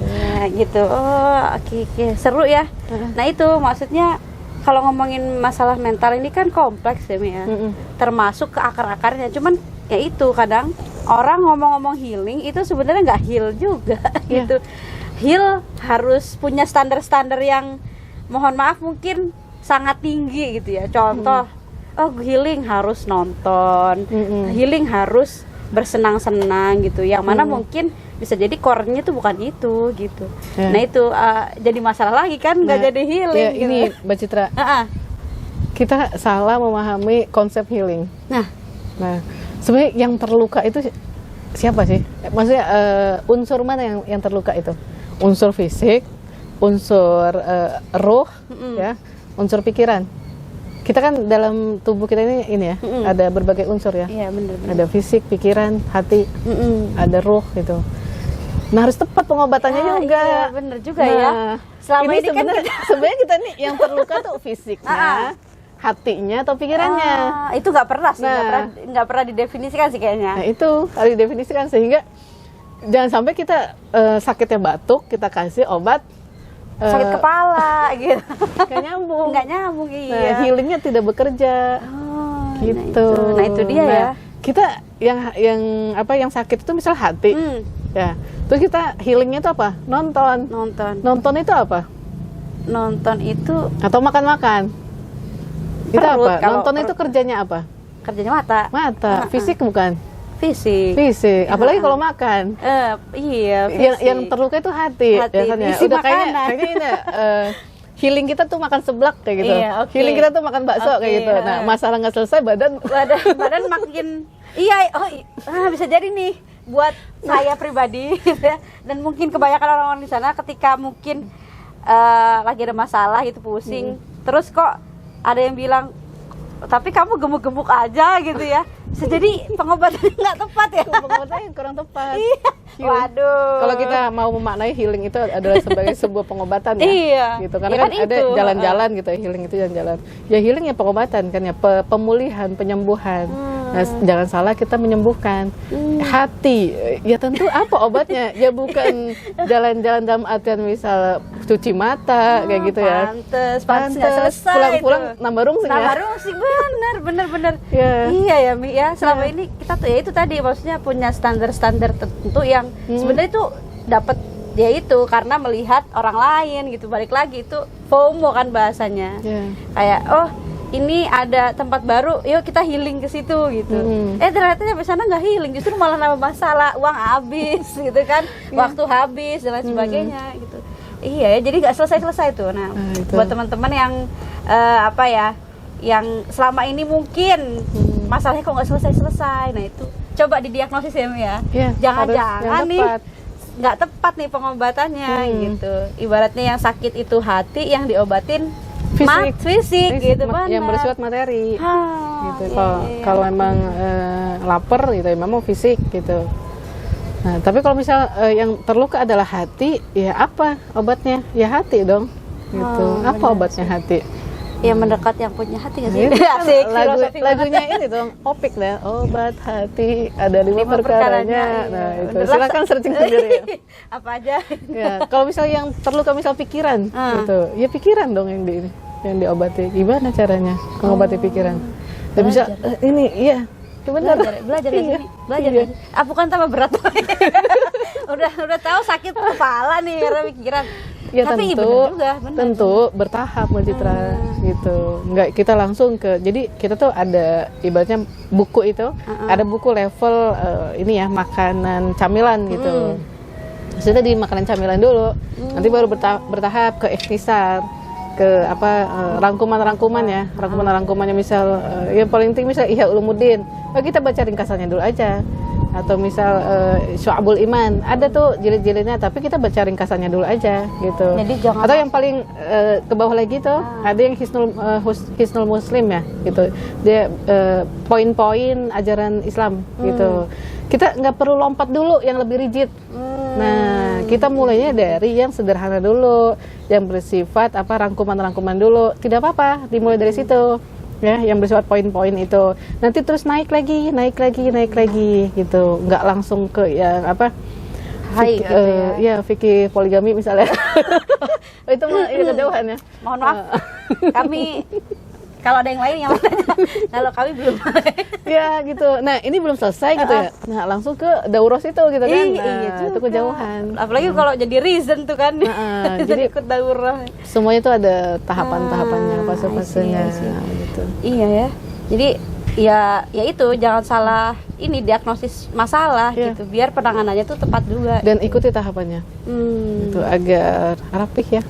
Ya gitu. Oke, seru ya. Nah itu maksudnya kalau ngomongin masalah mental ini kan kompleks ya Mi ya. Termasuk ke akar-akarnya. Cuman ya itu kadang orang ngomong-ngomong healing itu sebenarnya nggak heal juga gitu. Heal harus punya standar-standar yang mohon maaf mungkin sangat tinggi gitu ya. Contoh, healing harus nonton, healing harus bersenang-senang gitu. Yang mana mungkin bisa jadi core-nya tuh bukan itu gitu. Nah itu jadi masalah lagi kan, nggak jadi healing. Gitu. Ini Mbak Citra, kita salah memahami konsep healing. Nah sebenarnya yang terluka itu siapa sih? Maksudnya unsur mana yang terluka itu? Unsur fisik, unsur roh, ya, unsur pikiran. Kita kan dalam tubuh kita ini ya, ada berbagai unsur ya. Iya, benar. Ada fisik, pikiran, hati, ada roh gitu. Nah harus tepat pengobatannya juga. Iya, bener juga ya. Selama ini kan sebenarnya kita nih yang terluka tuh fisiknya. Hatinya atau pikirannya. Itu nggak pernah sih, nggak pernah didefinisikan sih kayaknya. Nah itu harus didefinisikan, sehingga jangan sampai kita sakitnya batuk, kita kasih obat sakit kepala gitu. Nggak nyambung. Iya. Nah, healingnya tidak bekerja. Gitu. Nah itu dia ya. Kita yang sakit itu misal hati. Ya. Terus kita healingnya itu apa? Nonton. Nonton itu apa? Nonton itu atau makan-makan. Itu perut, apa? Nonton itu kerjanya apa? Kerjanya mata. Fisik bukan? Fisik. Apalagi kalau makan. Iya, fisik. Yang terluka itu hati. Biasanya. Isi Udah makanan. kayaknya ini healing kita tuh makan seblak kayak gitu. Iya, oke. Healing kita tuh makan bakso kayak gitu. Nah, masalah nggak selesai badan makin bisa jadi nih buat saya pribadi gitu ya. Dan mungkin kebanyakan orang-orang di sana ketika mungkin lagi ada masalah gitu, pusing, terus kok ada yang bilang tapi kamu gemuk-gemuk aja gitu ya, bisa jadi pengobatannya nggak tepat ya. Pengobatannya kurang tepat. Iya. Waduh. Kalau kita mau memaknai healing itu adalah sebagai sebuah pengobatan ya. Iya. Gitu. Karena Ya kan kan ada itu. jalan-jalan gitu ya, healing itu jalan-jalan. Ya healing ya pengobatan kan ya, pemulihan, penyembuhan. Nah, jangan salah kita menyembuhkan hati. Ya tentu apa obatnya? Ya bukan jalan-jalan dalam artian misal cuci mata kayak gitu ya. Pantes nggak selesai. Pulang-pulang itu. nambah rungsing ya. Nambah rungsing, bener. Ya. Iya ya Mi ya. Selama ini kita tuh ya itu tadi, maksudnya punya standar-standar tertentu yang sebenarnya itu dapat dia itu karena melihat orang lain gitu. Balik lagi itu FOMO kan bahasanya. Ya. Kayak ini ada tempat baru, yuk kita healing ke situ gitu. Ternyata sampai sana nggak healing, justru malah nambah masalah, uang habis gitu kan, waktu habis dan lain sebagainya gitu. Iya ya, jadi nggak selesai tuh. Nah, itu. buat teman-teman yang yang selama ini mungkin masalahnya kok nggak selesai, nah itu coba didiagnosis ya Mi ya. Ya, Jangan-jangan harus nih yang tepat. nggak tepat nih pengobatannya gitu. Ibaratnya yang sakit itu hati, yang diobatin fisik gitu kan. Yang bersifat materi. Gitu. Iya. Kalau memang lapar gitu ya memang fisik gitu. Nah, tapi kalau misal yang terluka adalah hati, ya apa obatnya? Ya hati dong. Gitu. Apa obatnya hati? Ya mendekat yang punya hati nggak sih? Itu kan Asik, filosofi lagunya ini dong, Opik deh. Obat hati ada 5 perkaranya. Nah, itu Bener. silakan searching sendiri ya. Apa aja? Ya, kalau misal yang terluka misal pikiran gitu. Ya pikiran dong yang diobati. Gimana caranya mengobati pikiran? Dan bisa ini iya. Belajar Iya. belajar. Bukan tambah berat. udah tahu sakit kepala nih karena pikiran. Ya tapi tentu, bener juga, bener. tentu bertahap Mbak Citra gitu. Enggak kita langsung jadi kita tuh ada ibaratnya buku itu, ada buku level ini ya makanan camilan gitu. Sudah di makanan camilan dulu, nanti baru bertahap ke ikhtisar, ke rangkuman-rangkuman ya, rangkumannya misal yang paling penting misal Ihya Ulumuddin, kita baca ringkasannya dulu aja. Atau misal Syu'abul Iman, ada tuh jilid-jilidnya, tapi kita baca ringkasannya dulu aja gitu. Jadi jangan. Atau yang paling ke bawah lagi tuh ada yang Hisnul Muslim ya gitu. Dia poin-poin ajaran Islam gitu. Kita nggak perlu lompat dulu yang lebih rigid. Nah, kita mulainya dari yang sederhana dulu, yang bersifat rangkuman-rangkuman dulu. Tidak apa-apa, dimulai dari situ. Ya, yang bersifat poin-poin itu nanti terus naik lagi gitu, nggak langsung ke yang Gitu ya. fikih poligami misalnya. Itu mah kejauhan ya. Mohon maaf, kami kalau ada yang lain yang kalau kami belum. Ya gitu. Nah ini belum selesai gitu ya. Nah langsung ke dauros itu gitu kan. Iya Itu kejauhan. Apalagi kalau jadi reason tuh kan. Jadi ikut daurah. Semuanya itu ada tahapan-tahapannya, fase-fasenya gitu. Iya ya. Jadi ya itu jangan salah ini diagnosis masalah gitu, biar penanganannya tuh tepat juga. Dan ikuti tahapannya. Itu agar rapih ya.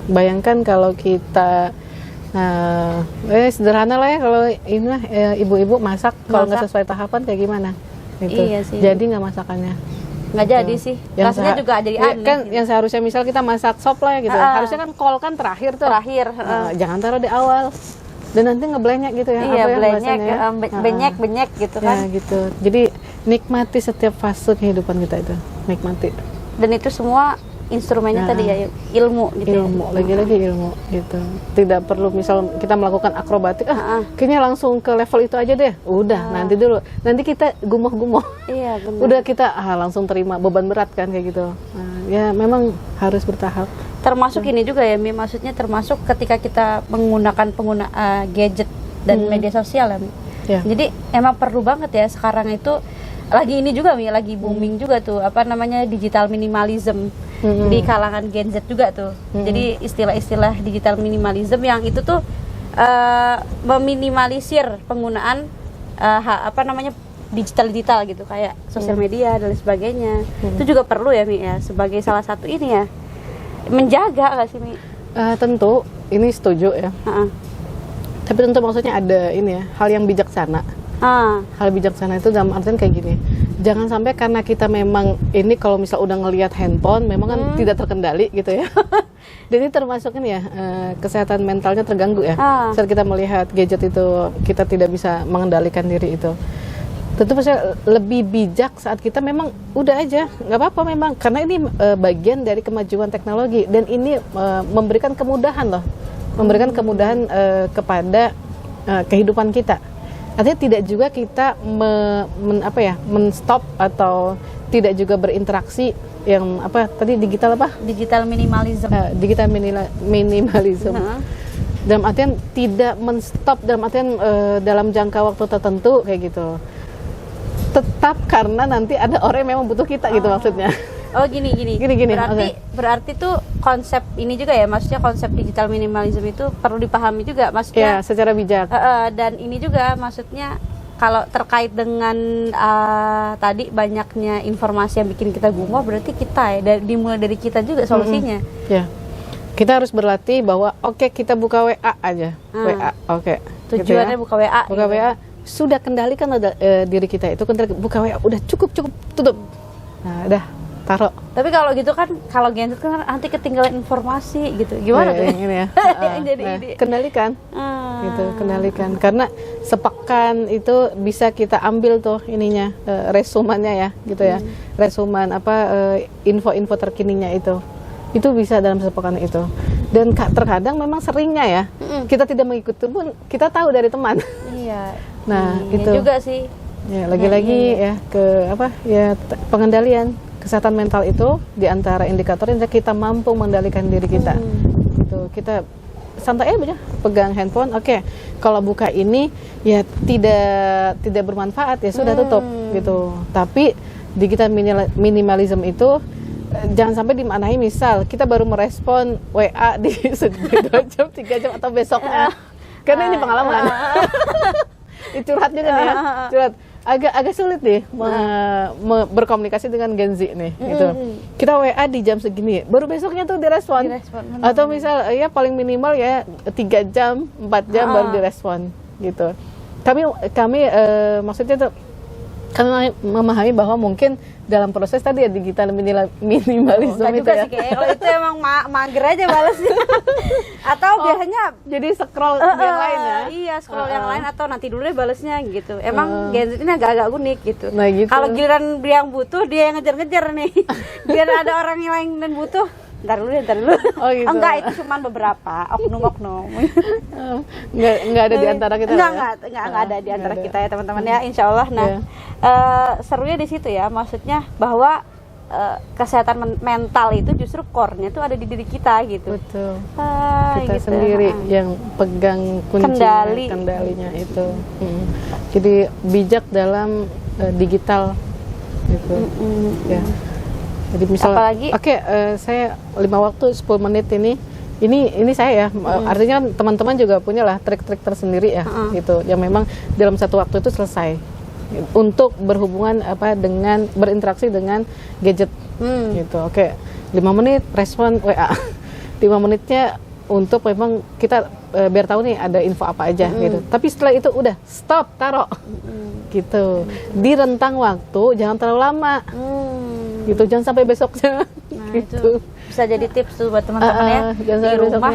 Bayangkan kalau kita sederhana lah ya, kalau ini lah ibu-ibu masak kalau nggak sesuai tahapan kayak gimana gitu. Iya sih. Jadi nggak masakannya nggak jadi sih, rasanya juga jadi aneh kan gitu. Yang seharusnya misal kita masak sop lah ya gitu, harusnya kan kol kan terakhir tuh, jangan taruh di awal dan nanti ngeblenyek gitu ya. Iya, benyek gitu kan ya, gitu. Jadi nikmati setiap fase kehidupan kita itu, nikmati. Dan itu semua instrumennya tadi ya ilmu gitu. Ilmu, lagi-lagi ilmu gitu. Tidak perlu misal kita melakukan akrobatik, kayaknya langsung ke level itu aja deh. Udah, nanti dulu. Nanti kita gumoh-gumoh. Iya, benar. Udah kita langsung terima beban berat kan kayak gitu. Nah, ya memang harus bertahap. Termasuk ini juga ya, Mi, maksudnya termasuk ketika kita menggunakan gadget dan media sosial ya, Mi. Ya. Jadi emang perlu banget ya sekarang itu lagi ini juga Mi, lagi booming juga tuh digital minimalism di kalangan Gen Z juga tuh. Jadi istilah-istilah digital minimalism yang itu tuh meminimalisir penggunaan digital gitu kayak sosial media dan lain sebagainya. Itu juga perlu ya Mi ya, sebagai salah satu ini ya menjaga nggak sih Mi? Tentu ini setuju ya. Heeh. Tapi tentu maksudnya ada ini ya, hal yang bijaksana. Hal bijaksana itu dalam artian kayak gini. Jangan sampai karena kita memang ini kalau misal udah ngelihat handphone memang kan tidak terkendali gitu ya. Dan ini termasuk ini ya, kesehatan mentalnya terganggu ya. Saat kita melihat gadget itu kita tidak bisa mengendalikan diri itu. Tentu maksudnya lebih bijak saat kita memang udah aja, nggak apa-apa memang. Karena ini bagian dari kemajuan teknologi dan ini memberikan kemudahan loh. Memberikan kemudahan kepada kehidupan kita. Artinya tidak juga kita men-stop atau tidak juga berinteraksi yang apa tadi digital apa? Digital minimalism. Digital minimalism. Dalam artian tidak men-stop dalam artian dalam jangka waktu tertentu kayak gitu. Tetap karena nanti ada orang yang memang butuh kita gitu maksudnya. Oh gini. Berarti tuh konsep ini juga ya, maksudnya konsep digital minimalism itu perlu dipahami juga, maksudnya. Ya, secara bijak. Dan ini juga maksudnya kalau terkait dengan tadi banyaknya informasi yang bikin kita gumoh, berarti kita ya, dimulai dari kita juga solusinya. Ya, kita harus berlatih bahwa oke, kita buka WA aja, WA, oke. Tujuannya gitu ya. buka WA. Buka WA, sudah kendalikan diri kita itu, buka WA, udah cukup tutup. Nah, udah taruh. Tapi kalau gitu kan, kalau gadget kan nanti ketinggalan informasi gitu. Gimana tuh? Ini ya. Jadi ide. Kendalikan. Gitu, kendalikan. Karena sepekan itu bisa kita ambil tuh ininya, resumannya ya, gitu ya. Resuman info-info terkininya itu. Itu bisa dalam sepekan itu. Dan terkadang memang seringnya ya, kita tidak mengikuti pun kita tahu dari teman. Iya. Nah, itu juga sih. Ya, lagi-lagi ya pengendalian kesehatan mental itu di antara indikator yang kita mampu mengendalikan diri kita. Gitu. Kita santai aja pegang handphone. Oke. Kalau buka ini ya tidak bermanfaat ya sudah tutup gitu. Tapi digital minimalism itu jangan sampai dimaknai misal kita baru merespon WA di 2 jam, 3 jam atau besoknya. Karena ini pengalaman. Curhat juga nih ya. Curhat. Agak sulit nih berkomunikasi dengan Gen Z nih gitu. Kita WA di jam segini, baru besoknya tuh direspon. Atau misal ya paling minimal ya 3 jam, 4 jam baru direspon gitu. Kami maksudnya tuh kami memahami bahwa mungkin dalam proses tadi ya digital minimalism itu juga ya. Sih, kalau itu emang mager aja balasnya. Atau biasanya jadi scroll yang lain ya. Iya, scroll yang lain atau nanti dulu deh balasnya gitu. Emang Gen Z ini agak-agak unik gitu. Nah, gitu. Kalau giliran yang butuh dia yang ngejar-ngejar nih. Biar ada orang yang lain dan butuh. Ntar dulu. Oh, gitu. Enggak, itu cuma beberapa oknum-oknum. Enggak ada di antara kita. Enggak ada di antara kita ya teman-teman ya, insya Allah. Nah, serunya di situ ya, maksudnya bahwa kesehatan mental itu justru core-nya tuh ada di diri kita gitu. Betul. Kita gitu. sendiri yang pegang kendalinya itu. Jadi bijak dalam digital gitu. Ya. Jadi misalnya, saya 5 waktu 10 menit ini saya ya, artinya kan teman-teman juga punya lah trik-trik tersendiri ya, gitu, yang memang dalam satu waktu itu selesai untuk berhubungan dengan berinteraksi dengan gadget, gitu. 5 menit respon WA, 5 menitnya untuk memang kita biar tahu nih ada info apa aja gitu. Tapi setelah itu udah stop, taruh, gitu. Di rentang waktu jangan terlalu lama. Gitu, jangan sampai besoknya. Nah, gitu. Itu bisa jadi tips tuh buat teman-teman ya di rumah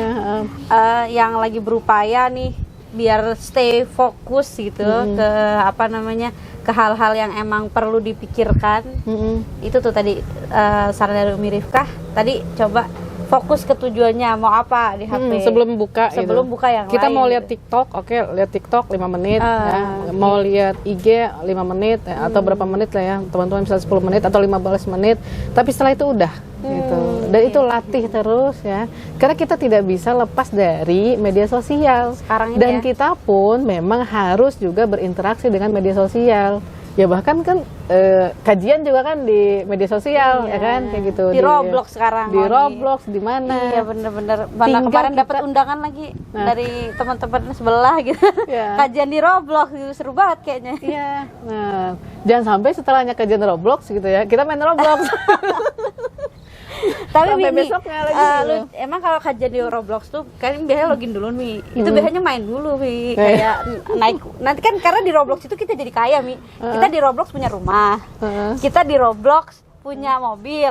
yang lagi berupaya nih biar stay fokus gitu ke ke hal-hal yang emang perlu dipikirkan. Itu tuh tadi saran dari Umi Rifkah tadi, coba fokus ke tujuannya mau apa di HP sebelum buka yang kita lain, mau lihat gitu. TikTok, lihat TikTok 5 menit ya. Mau lihat IG 5 menit ya, atau berapa menit lah ya teman-teman, misalnya 10 menit atau 15 menit, tapi setelah itu udah gitu. Dan itu latih terus ya, karena kita tidak bisa lepas dari media sosial sekarang ini dan ya. kita pun memang harus juga berinteraksi dengan media sosial ya, bahkan kan kajian juga kan di media sosial ya kan, kayak gitu di Roblox sekarang di Roblox di mana. Iya bener-bener, mana kemarin dapat undangan lagi dari teman-teman sebelah gitu. Kajian di Roblox gitu, seru banget kayaknya. Iya. Nah, jangan sampai setelahnya kajian Roblox gitu ya kita main Roblox. Tapi Sampai Mi, besoknya lagi gitu. emang kalau kajian di Roblox tuh kan biasanya login dulu Mi. Itu biasanya main dulu Mi. Kayak naik nanti kan karena di Roblox itu kita jadi kaya Mi. Kita di Roblox punya rumah. Kita di Roblox punya mobil.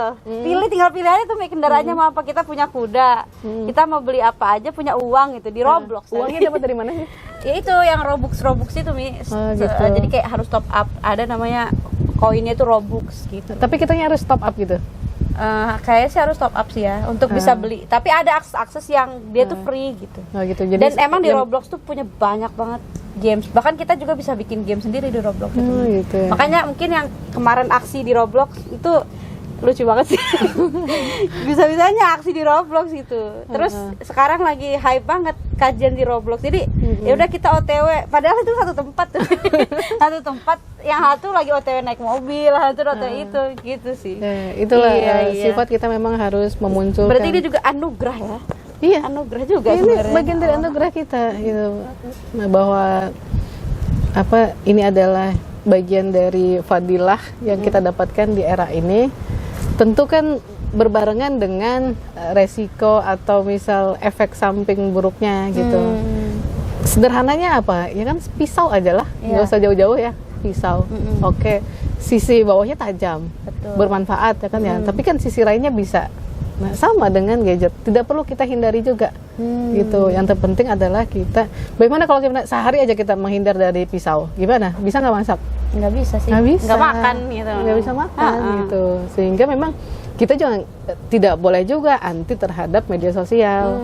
Tinggal pilih aja tuh Mi kendaraannya mau apa. Kita punya kuda. Kita mau beli apa aja punya uang gitu di Roblox. Uangnya dapat dari mana sih? Ya itu yang Robux itu Mi. Gitu. Jadi kayak harus top up. Ada namanya koinnya itu Robux gitu. Tapi kitanya harus top up gitu. Kayaknya sih harus top up sih ya untuk bisa beli. Tapi ada akses yang dia tuh free gitu. Oh gitu. Jadi Dan emang di Roblox tuh punya banyak banget games. Bahkan kita juga bisa bikin game sendiri di Roblox itu. gitu ya. Makanya mungkin yang kemarin aksi di Roblox itu lucu banget sih. Bisa-bisanya aksi di Roblox itu. Terus sekarang lagi hype banget kajian di Roblox. Jadi ya udah kita OTW. Padahal itu satu tempat tuh. Satu tempat yang satu lagi OTW naik mobil, satu OTW itu gitu sih. Itulah Iya. sifat kita memang harus memunculkan. Berarti ini juga anugerah ya. Iya. Anugerah juga Ini sebenarnya. bagian dari anugerah kita gitu. Nah, bahwa ini adalah bagian dari fadilah yang kita dapatkan di era ini. Tentu kan berbarengan dengan resiko atau misal efek samping buruknya gitu. Sederhananya apa? Ya kan pisau aja lah, nggak usah jauh-jauh ya, pisau. Oke, sisi bawahnya tajam, bermanfaat ya kan ya. Tapi kan sisi lainnya bisa. Nah, sama dengan gadget, tidak perlu kita hindari juga, gitu. Yang terpenting adalah kita, bagaimana kalau kita sehari aja kita menghindar dari pisau, gimana? Bisa nggak masak? Nggak bisa sih. Nggak bisa. Nggak makan gitu. Nggak bisa makan gitu. Sehingga memang kita juga tidak boleh juga anti terhadap media sosial,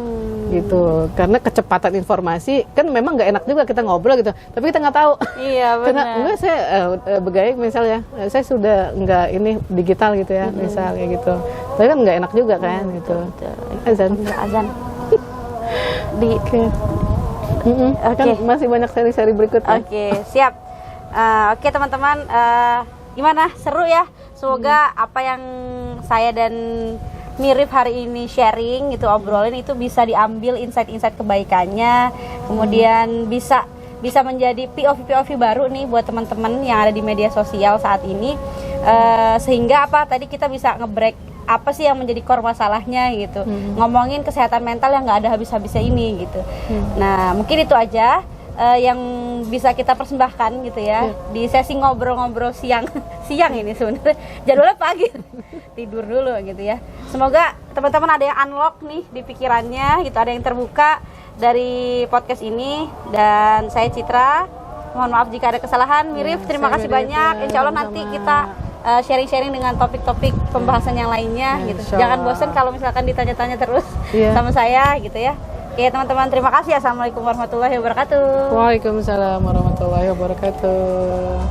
gitu. Karena kecepatan informasi kan memang nggak enak juga kita ngobrol gitu, tapi kita nggak tahu. Iya benar. Karena enggak saya begaik misalnya, saya sudah nggak ini digital gitu ya, misalnya gitu. Tapi kan nggak enak juga kan gitu. Azan. Azan. Di Oke. Kan masih banyak seri-seri berikutnya. Oke, siap. Oke teman-teman, gimana? Seru ya? Semoga apa yang saya dan Mirif hari ini sharing gitu, obrolin itu bisa diambil insight-insight kebaikannya, kemudian bisa menjadi POV baru nih buat teman-teman yang ada di media sosial saat ini, sehingga tadi kita bisa nge-break apa sih yang menjadi core masalahnya gitu, ngomongin kesehatan mental yang nggak ada habis-habisnya ini gitu. Nah mungkin itu aja yang bisa kita persembahkan gitu ya di sesi ngobrol-ngobrol siang ini. Sebenarnya jadwalnya pagi, tidur dulu gitu ya. Semoga teman-teman ada yang unlock nih di pikirannya gitu, ada yang terbuka dari podcast ini. Dan saya Citra, mohon maaf jika ada kesalahan. Mirif, terima kasih banyak. Insya Allah nanti kita sharing-sharing dengan topik-topik pembahasan yang lainnya gitu. Jangan bosan kalau misalkan ditanya-tanya terus sama saya gitu ya. Oke teman-teman, terima kasih. Assalamualaikum warahmatullahi wabarakatuh. Waalaikumsalam warahmatullahi wabarakatuh.